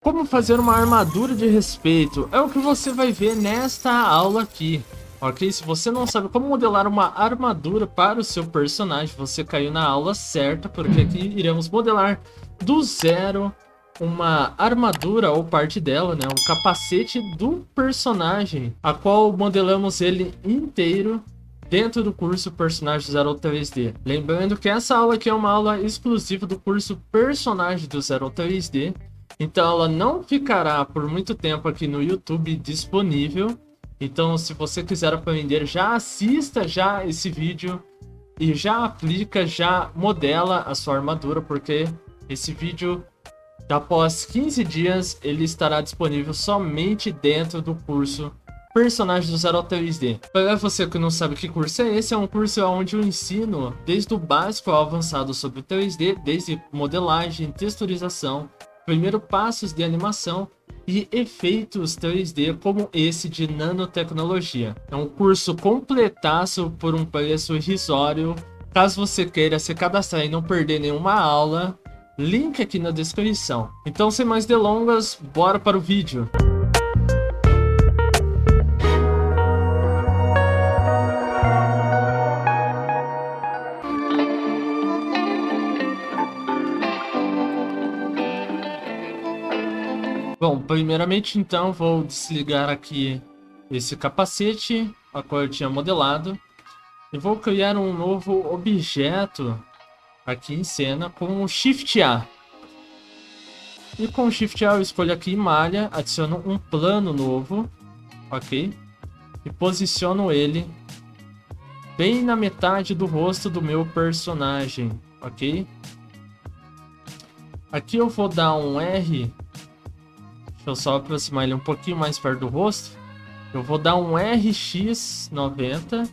Como fazer uma armadura de respeito é o que você vai ver nesta aula aqui, ok? Se você não sabe como modelar uma armadura para o seu personagem, você caiu na aula certa, porque aqui iremos modelar do zero uma armadura ou parte dela, né? Um capacete do personagem, a qual modelamos ele inteiro dentro do curso Personagem Zero 3D. Lembrando que essa aula aqui é uma aula exclusiva do curso Personagem do Zero 3D. Então ela não ficará por muito tempo aqui no YouTube disponível. Então se você quiser aprender, já assista já esse vídeo e já aplica, já modela a sua armadura, porque esse vídeo, após 15 dias, ele estará disponível somente dentro do curso Personagens do Zero 3D. Para você que não sabe que curso é esse, é um curso onde eu ensino desde o básico ao avançado sobre 3D, desde modelagem, texturização, primeiro passos de animação e efeitos 3D como esse de nanotecnologia. É um curso completaço por um preço irrisório. Caso você queira se cadastrar e não perder nenhuma aula, link aqui na descrição. Então, sem mais delongas, bora para o vídeo. Bom, primeiramente então vou desligar aqui esse capacete, a qual eu tinha modelado, e vou criar um novo objeto aqui em cena com o Shift A. E com o Shift A eu escolho aqui malha, adiciono um plano novo, ok? E posiciono ele bem na metade do rosto do meu personagem, ok? Aqui eu vou dar um R. Deixa eu só aproximar ele um pouquinho mais perto do rosto. Eu vou dar um RX90.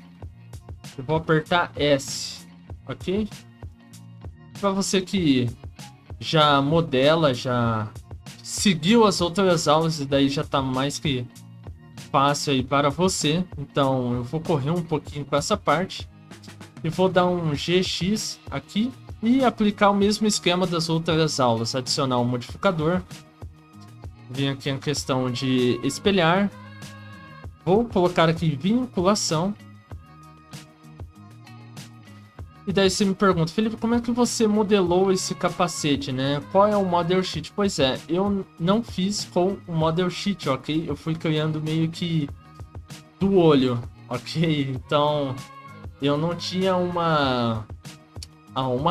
Eu vou apertar S, ok? Para você que já modela, já seguiu as outras aulas e daí já tá mais que fácil aí para você. Então eu vou correr um pouquinho com essa parte. E vou dar um GX aqui e aplicar o mesmo esquema das outras aulas. Adicionar um modificador. Vim aqui em questão de espelhar. Vou colocar aqui vinculação. E daí você me pergunta, Felipe, como é que você modelou esse capacete, né? Qual é o model sheet? Pois é, eu não fiz com o model sheet, ok? Eu fui criando meio que do olho, ok? Então, eu não tinha uma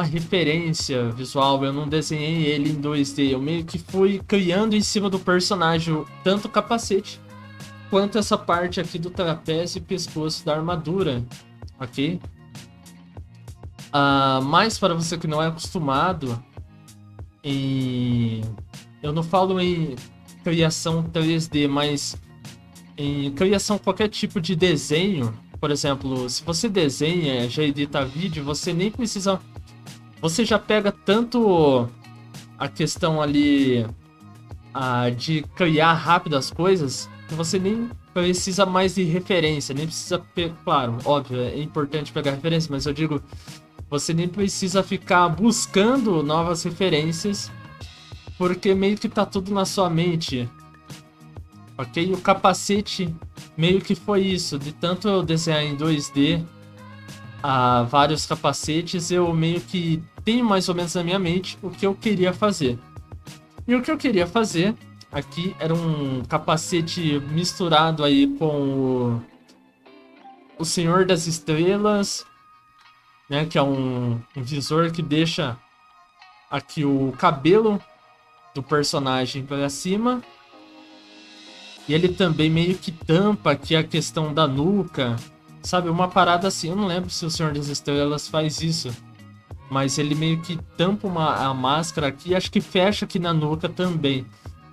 referência visual, eu não desenhei ele em 2D, eu meio que fui criando em cima do personagem tanto o capacete quanto essa parte aqui do trapézio e pescoço da armadura, ok? Mas para você que não é acostumado, eu não falo em criação 3D, mas em criação qualquer tipo de desenho. Por exemplo, se você desenha, já edita vídeo, você nem precisa... Você já pega tanto a questão ali de criar rápido as coisas, que você nem precisa mais de referência, nem precisa... Claro, óbvio, é importante pegar referência, mas eu digo... Você nem precisa ficar buscando novas referências, porque meio que tá tudo na sua mente. Ok? O capacete meio que foi isso. De tanto eu desenhar em 2D vários capacetes, eu meio que tenho mais ou menos na minha mente o que eu queria fazer. E o que eu queria fazer aqui era um capacete misturado aí com o Senhor das Estrelas, né, que é um visor que deixa aqui o cabelo do personagem para cima. E ele também meio que tampa aqui a questão da nuca. Sabe, uma parada assim. Eu não lembro se o Senhor das Estrelas faz isso. Mas ele meio que tampa a máscara aqui. Acho que fecha aqui na nuca também.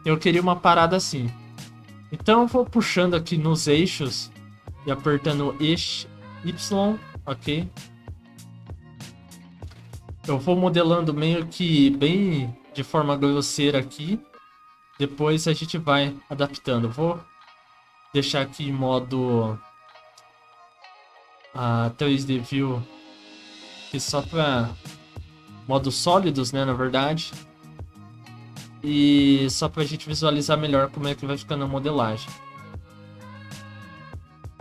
Eu queria uma parada assim. Então eu vou puxando aqui nos eixos. E apertando Eixo Y. Ok. Eu vou modelando meio que bem de forma grosseira aqui. Depois a gente vai adaptando. Eu vou deixar aqui em modo 3D View. Aqui só para modos sólidos, né, na verdade. e só para a gente visualizar melhor como é que vai ficando a modelagem.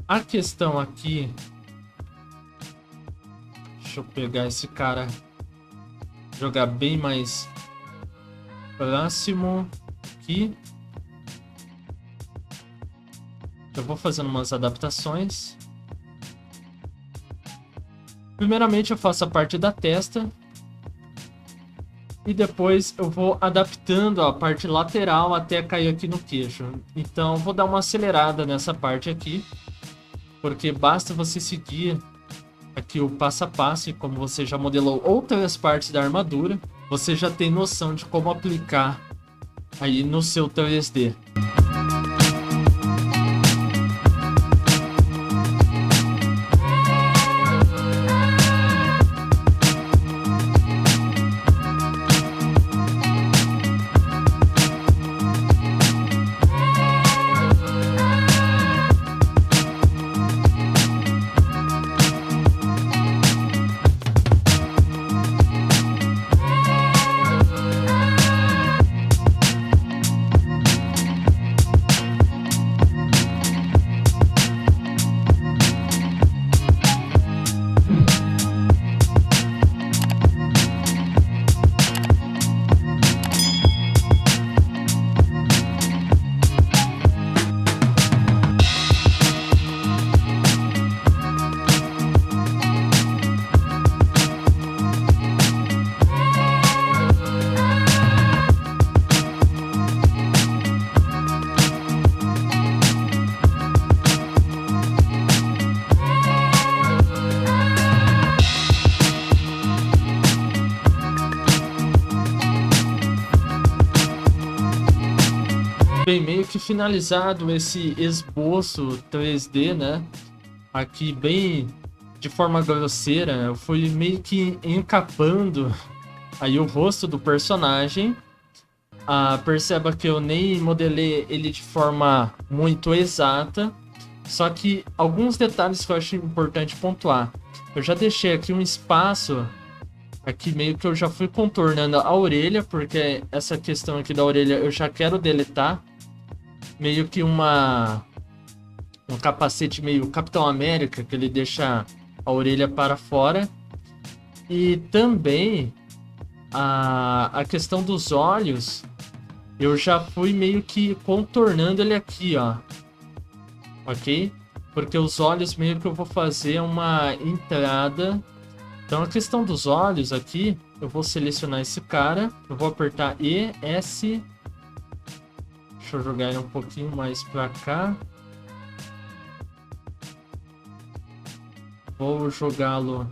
A questão aqui, deixa eu pegar esse cara, jogar bem mais próximo aqui. Eu vou fazendo umas adaptações. Primeiramente eu faço a parte da testa. E depois eu vou adaptando a parte lateral até cair aqui no queixo. Então eu vou dar uma acelerada nessa parte aqui. Porque basta você seguir aqui o passo a passo. E como você já modelou outras partes da armadura, você já tem noção de como aplicar aí no seu 3D. Bem, meio que finalizado esse esboço 3D, né? Aqui bem de forma grosseira, eu fui meio que encapando aí o rosto do personagem. Perceba que eu nem modelei ele de forma muito exata, só que alguns detalhes que eu acho importante pontuar. Eu já deixei aqui um espaço, aqui meio que eu já fui contornando a orelha, porque essa questão aqui da orelha eu já quero deletar. Meio que um capacete meio Capitão América, que ele deixa a orelha para fora. E também a questão dos olhos, eu já fui meio que contornando ele aqui, ó. Ok? Porque os olhos meio que eu vou fazer uma entrada. Então a questão dos olhos aqui, eu vou selecionar esse cara. Eu vou apertar E, S. Deixa eu jogar ele um pouquinho mais pra cá. Vou jogá-lo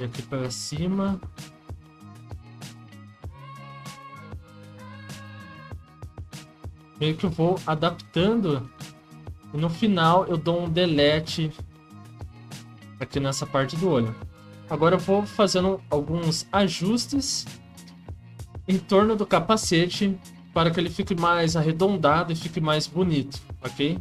aqui para cima. Meio que eu vou adaptando. E no final eu dou um delete aqui nessa parte do olho. Agora eu vou fazendo alguns ajustes em torno do capacete para que ele fique mais arredondado e fique mais bonito, ok?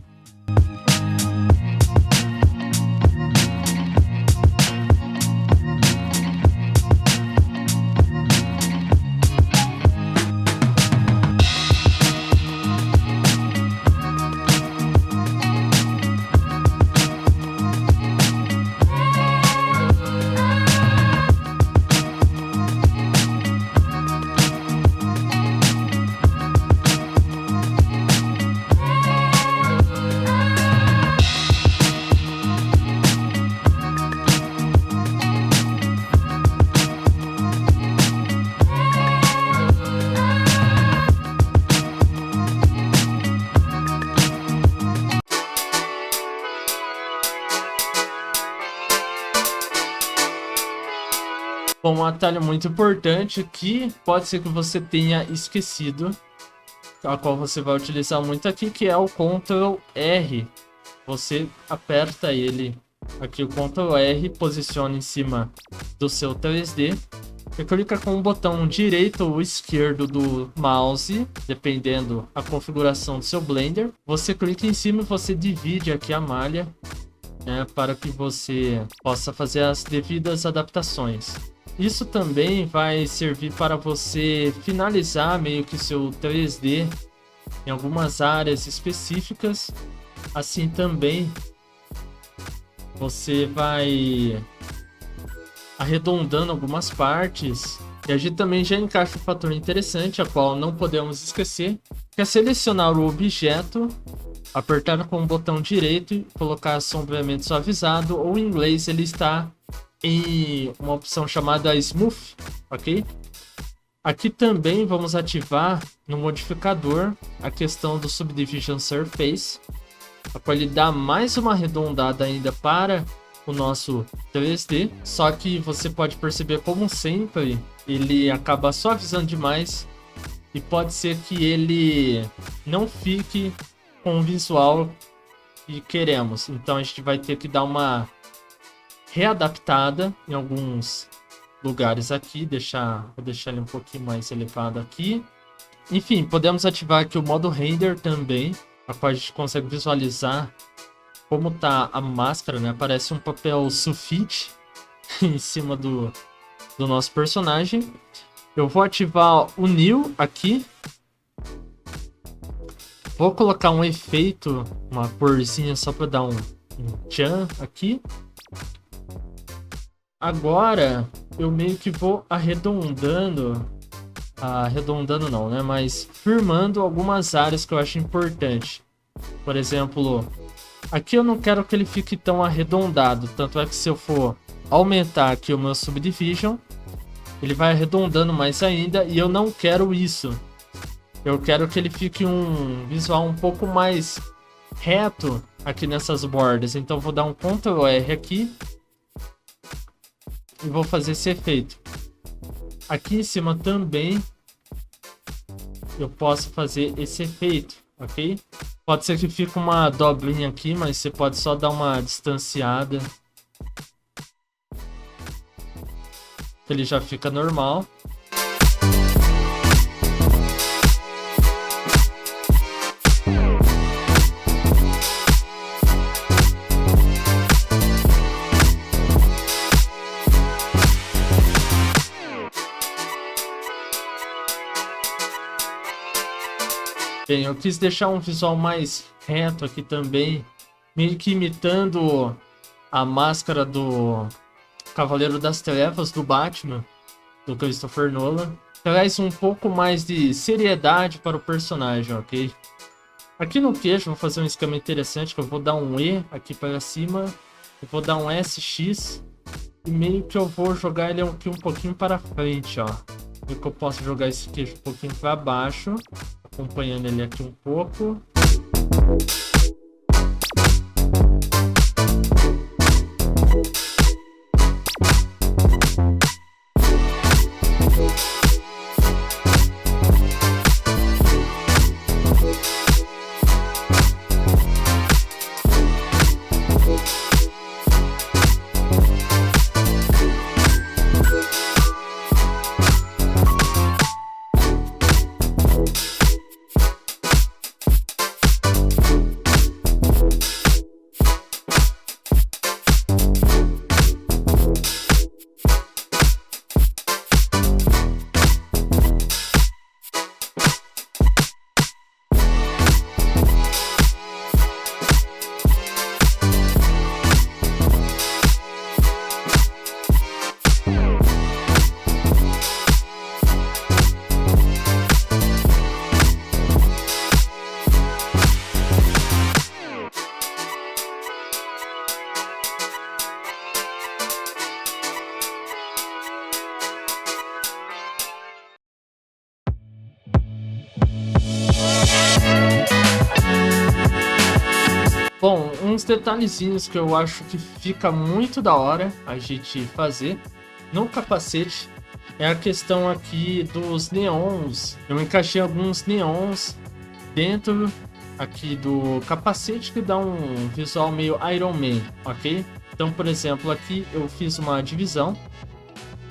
Bom, um atalho muito importante que pode ser que você tenha esquecido, a qual você vai utilizar muito aqui, que é o Ctrl R. Você aperta ele aqui, o Ctrl R, posiciona em cima do seu 3D e clica com o botão direito ou esquerdo do mouse, dependendo da configuração do seu Blender. Você clica em cima e você divide aqui a malha, né, para que você possa fazer as devidas adaptações. Isso também vai servir para você finalizar meio que seu 3D em algumas áreas específicas. Assim também você vai arredondando algumas partes. E a gente também já encaixa um fator interessante, a qual não podemos esquecer, que é selecionar o objeto, apertar com o botão direito e colocar sombreamento suavizado, ou em inglês ele está em uma opção chamada Smooth, ok? Aqui também vamos ativar no modificador a questão do Subdivision Surface, a qual ele dá mais uma arredondada ainda para o nosso 3D, só que você pode perceber, como sempre, ele acaba suavizando demais e pode ser que ele não fique com o visual que queremos. Então a gente vai ter que dar uma readaptada em alguns lugares aqui, vou deixar ele um pouquinho mais elevado aqui. Enfim, podemos ativar aqui o modo render também, a qual a gente consegue visualizar como tá a máscara, né? Parece um papel sulfite em cima do nosso personagem. Eu vou ativar o New aqui. Vou colocar um efeito, uma corzinha só para dar um tchan aqui. Agora eu meio que vou arredondando não, né? Mas firmando algumas áreas que eu acho importante. Por exemplo, aqui eu não quero que ele fique tão arredondado, tanto é que se eu for aumentar aqui o meu Subdivision, ele vai arredondando mais ainda, e eu não quero isso. Eu quero que ele fique um visual um pouco mais reto aqui nessas bordas. Então vou dar um Ctrl R aqui e vou fazer esse efeito. Aqui em cima também eu posso fazer esse efeito, ok? Pode ser que fique uma dobrinha aqui, mas você pode só dar uma distanciada. Ele já fica normal. Bem, eu quis deixar um visual mais reto aqui também, meio que imitando a máscara do Cavaleiro das Trevas do Batman, do Christopher Nolan. Traz um pouco mais de seriedade para o personagem, ok? Aqui no queixo vou fazer um esquema interessante, que eu vou dar um E aqui para cima, eu vou dar um SX e meio que eu vou jogar ele aqui um pouquinho para frente, ó. Meio que eu posso jogar esse queixo um pouquinho para baixo, acompanhando ele aqui um pouco. Bom, uns detalhezinhos que eu acho que fica muito da hora a gente fazer no capacete é a questão aqui dos neons. Eu encaixei alguns neons dentro aqui do capacete que dá um visual meio Iron Man, ok? Então, por exemplo, aqui eu fiz uma divisão,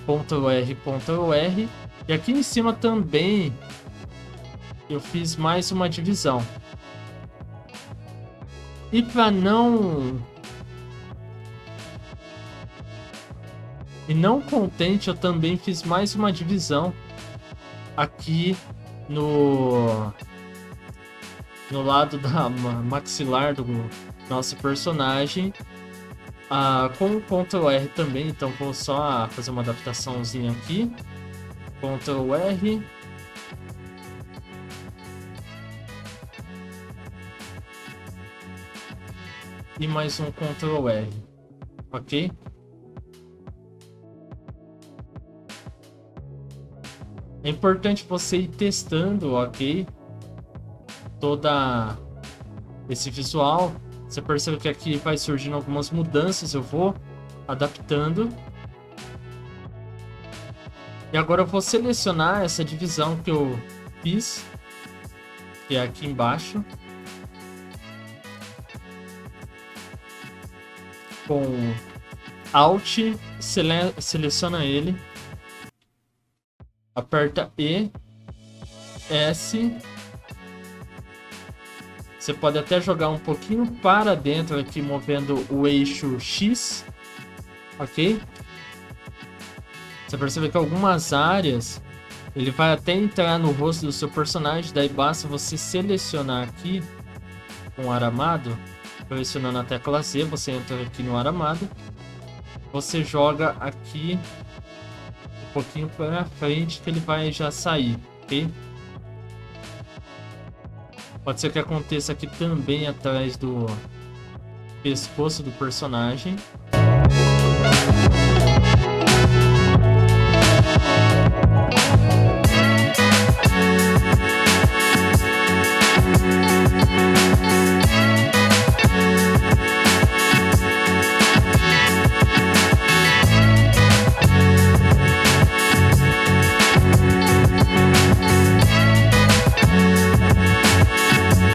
Ctrl R, Ctrl R, e aqui em cima também eu fiz mais uma divisão. E para não E não contente, eu também fiz mais uma divisão aqui no lado da maxilar do nosso personagem, com o Ctrl R também. Então vou só fazer uma adaptaçãozinha aqui, Ctrl R, e mais um Ctrl R, ok? É importante você ir testando, ok? Toda esse visual. Você percebe que aqui vai surgindo algumas mudanças, eu vou adaptando. E agora eu vou selecionar essa divisão que eu fiz, que é aqui embaixo, com Alt, seleciona ele, aperta E, S. Você pode até jogar um pouquinho para dentro aqui, movendo o eixo X, ok? Você percebe que algumas áreas ele vai até entrar no rosto do seu personagem, daí basta você selecionar aqui com o aramado, pressionando a tecla Z, você entra aqui no aramado, você joga aqui um pouquinho para frente que ele vai já sair, ok? Pode ser que aconteça aqui também atrás do pescoço do personagem.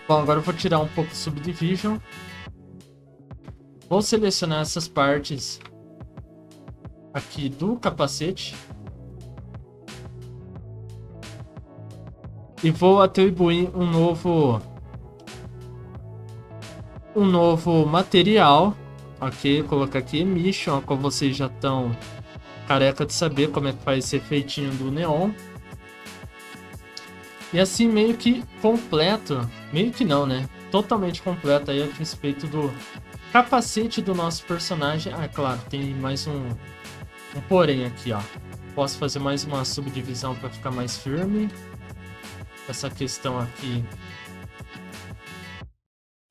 Bom, agora eu vou tirar um pouco do Subdivision. Vou selecionar essas partes aqui do capacete. E vou atribuir um novo material. Ok, colocar aqui Emission, como vocês já estão careca de saber como é que faz esse efeitinho do neon. E assim meio que completo, meio que não, né? Totalmente completo aí a respeito do capacete do nosso personagem. Ah, claro, tem mais um porém aqui, ó. Posso fazer mais uma subdivisão para ficar mais firme. Essa questão aqui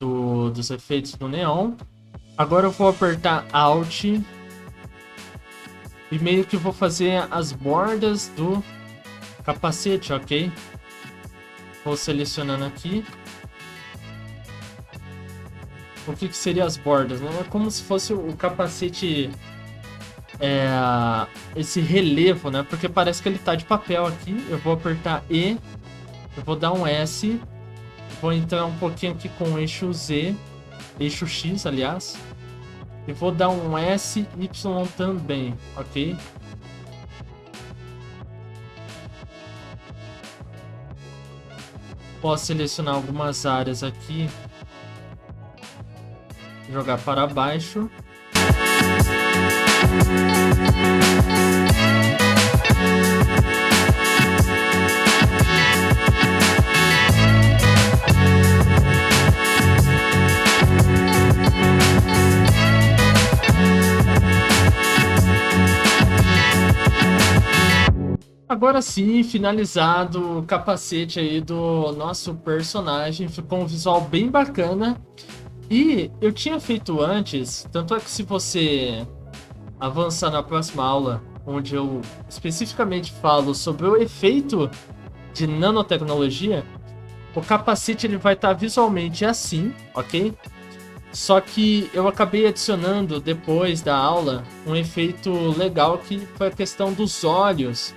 dos efeitos do neon. Agora eu vou apertar Alt e meio que vou fazer as bordas do capacete, ok? Vou selecionando aqui. O que seria as bordas, né? É como se fosse o capacete, esse relevo, né? Porque parece que ele tá de papel aqui. Eu vou apertar E, eu vou dar um S, vou entrar um pouquinho aqui com o eixo Z, eixo X, aliás, e vou dar um SY também, ok? Posso selecionar algumas áreas aqui, jogar para baixo. Agora sim, finalizado o capacete aí do nosso personagem, ficou um visual bem bacana. E eu tinha feito antes, tanto é que se você avançar na próxima aula, onde eu especificamente falo sobre o efeito de nanotecnologia, o capacete ele vai estar visualmente assim, ok? Só que eu acabei adicionando depois da aula um efeito legal que foi a questão dos olhos,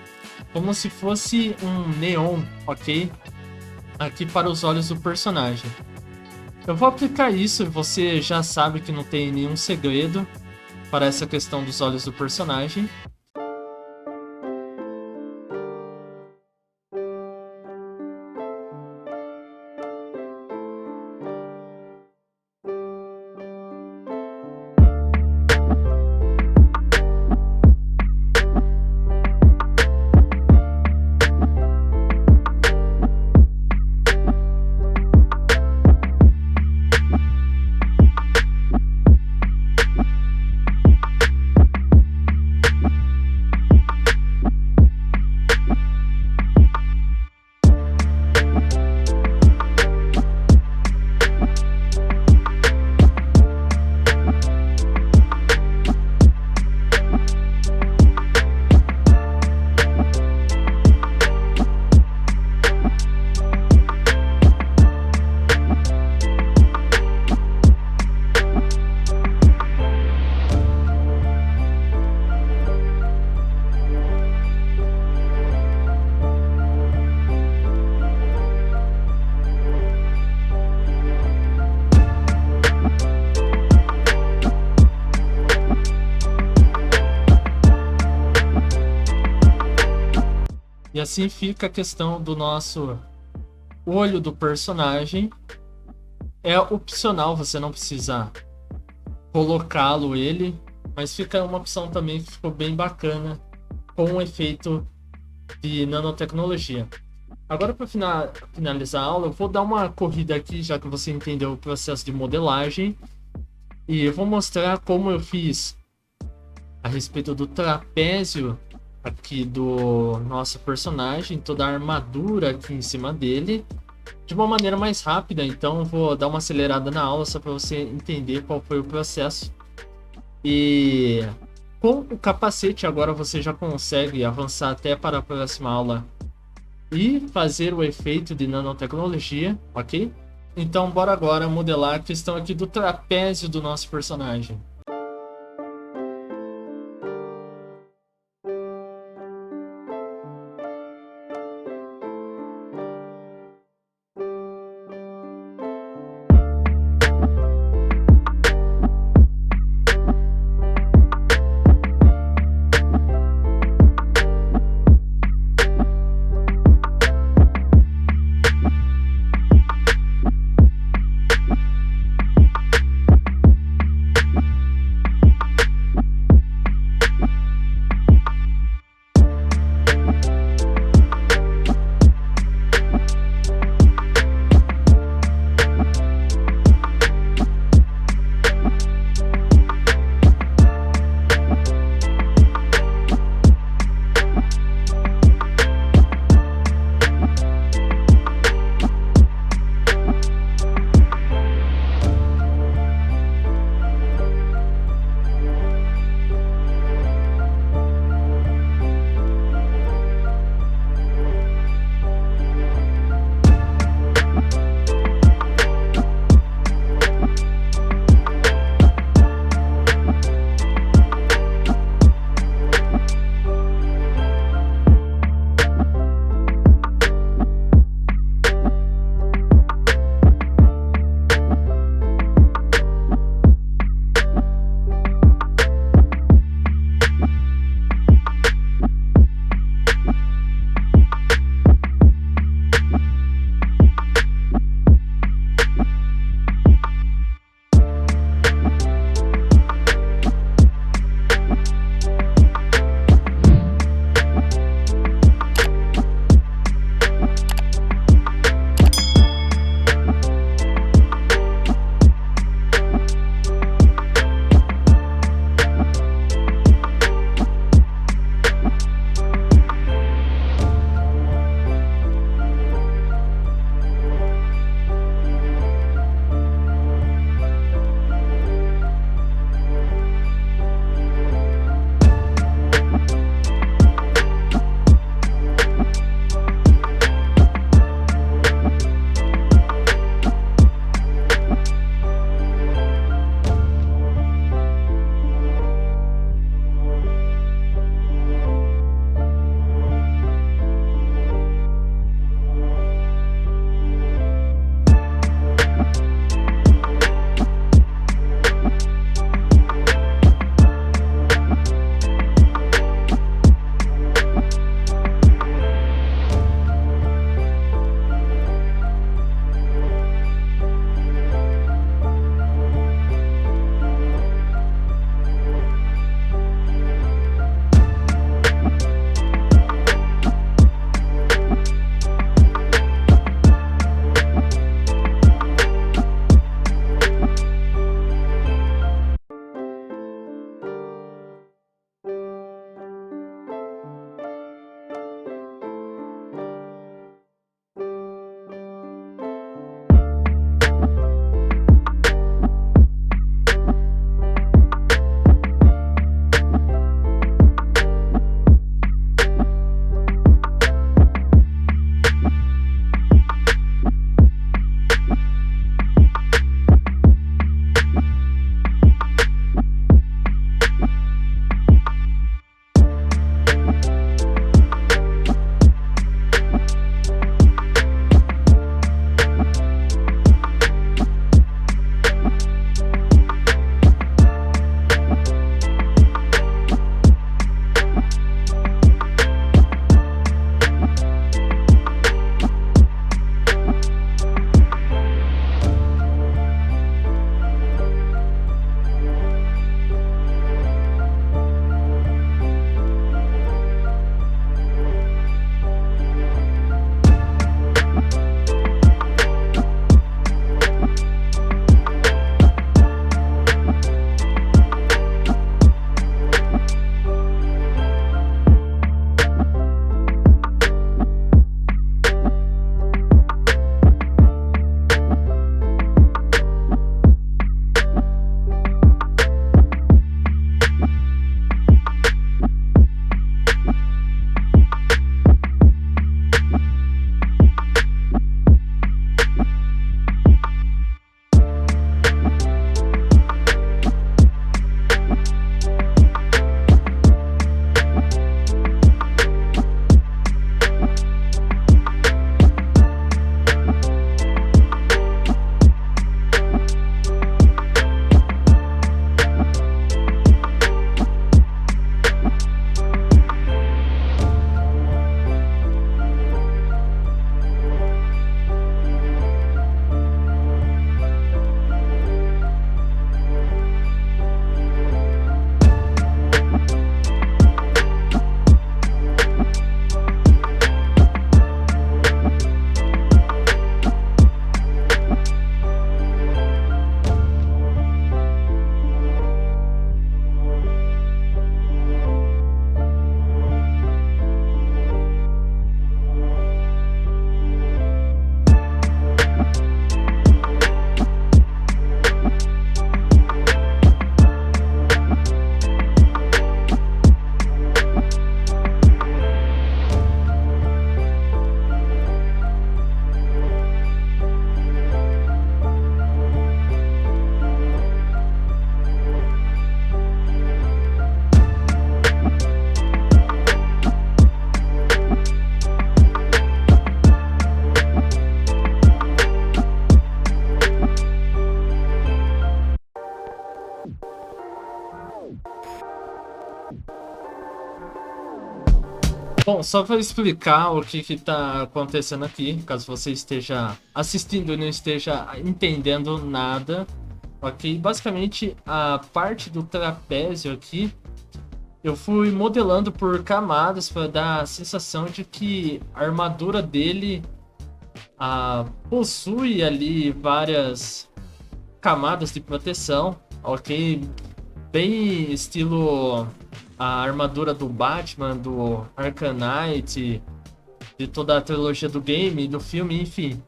como se fosse um neon, ok? Aqui para os olhos do personagem. Eu vou aplicar isso e você já sabe que não tem nenhum segredo para essa questão dos olhos do personagem. E assim fica a questão do nosso olho do personagem. É opcional, você não precisa colocá-lo ele, mas fica uma opção também que ficou bem bacana com o efeito de nanotecnologia. Agora, para finalizar a aula, eu vou dar uma corrida aqui, já que você entendeu o processo de modelagem, e eu vou mostrar como eu fiz a respeito do trapézio aqui do nosso personagem, toda a armadura aqui em cima dele, de uma maneira mais rápida. Então eu vou dar uma acelerada na aula só para você entender qual foi o processo. E com o capacete agora você já consegue avançar até para a próxima aula e fazer o efeito de nanotecnologia, ok? Então bora agora modelar a questão aqui do trapézio do nosso personagem. Bom, só para explicar o que está acontecendo aqui, caso você esteja assistindo e não esteja entendendo nada, ok? Basicamente, a parte do trapézio aqui, eu fui modelando por camadas para dar a sensação de que a armadura dele possui ali várias camadas de proteção, ok? Bem estilo a armadura do Batman, do Arkham Knight, de toda a trilogia do game, do filme, enfim.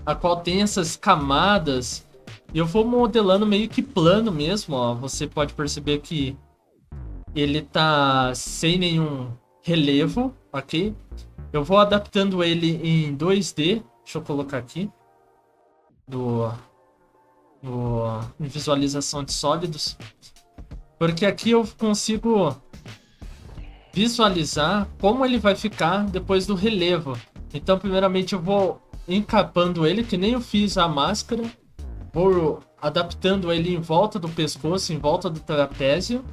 A qual tem essas camadas. E eu vou modelando meio que plano mesmo, ó. Você pode perceber que ele tá sem nenhum relevo, ok? Eu vou adaptando ele em 2D. Deixa eu colocar aqui. Em visualização de sólidos. Porque aqui eu consigo visualizar como ele vai ficar depois do relevo. Então, primeiramente, eu vou encapando ele, que nem eu fiz a máscara. Vou adaptando ele em volta do pescoço, em volta do trapézio.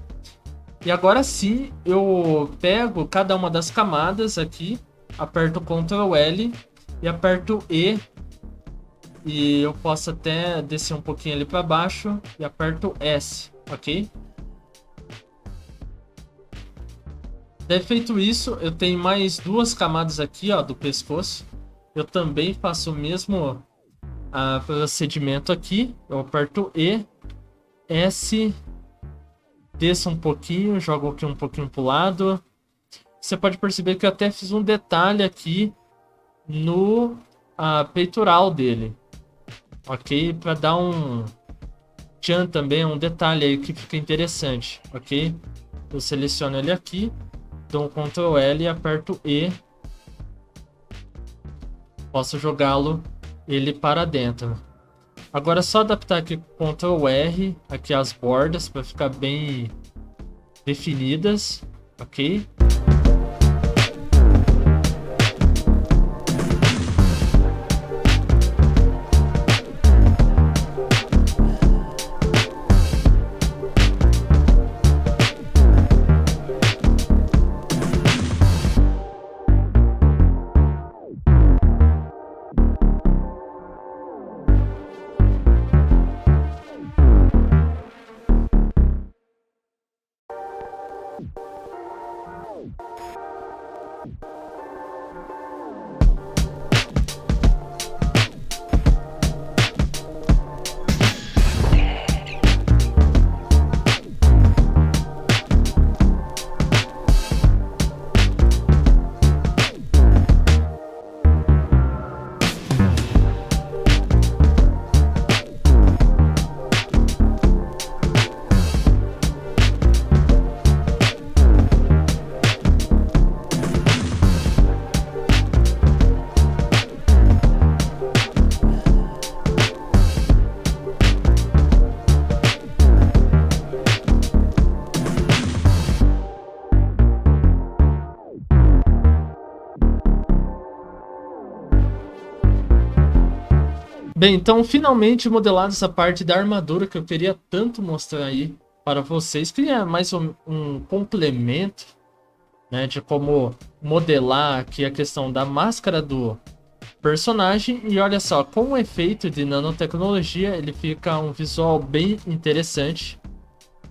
E agora sim, eu pego cada uma das camadas aqui, aperto Ctrl L e aperto E. E eu posso até descer um pouquinho ali para baixo e aperto S, ok? Daí feito isso, eu tenho mais duas camadas aqui, ó, do pescoço. Eu também faço o mesmo procedimento aqui. Eu aperto E, S, desço um pouquinho, jogo aqui um pouquinho pro lado. Você pode perceber que eu até fiz um detalhe aqui no peitoral dele, ok? Para dar um tchan também, um detalhe aí que fica interessante, ok? Eu seleciono ele aqui. Dou um Ctrl L e aperto E. Posso jogá-lo ele para dentro. Agora é só adaptar aqui com Ctrl R, aqui as bordas para ficar bem definidas, ok? Bem, então finalmente modelado essa parte da armadura que eu queria tanto mostrar aí para vocês, que é mais um complemento, né, de como modelar aqui a questão da máscara do personagem. E olha só, com o efeito de nanotecnologia, ele fica um visual bem interessante,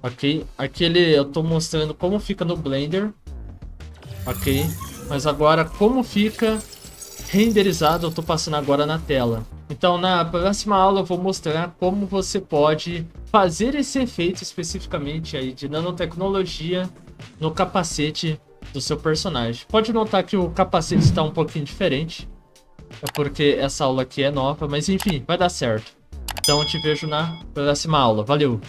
ok? Aqui eu tô mostrando como fica no Blender, ok? Mas agora como fica renderizado eu tô passando agora na tela. Então na próxima aula eu vou mostrar como você pode fazer esse efeito especificamente aí de nanotecnologia no capacete do seu personagem. Pode notar que o capacete está um pouquinho diferente, é porque essa aula aqui é nova, mas enfim, vai dar certo. Então eu te vejo na próxima aula. Valeu!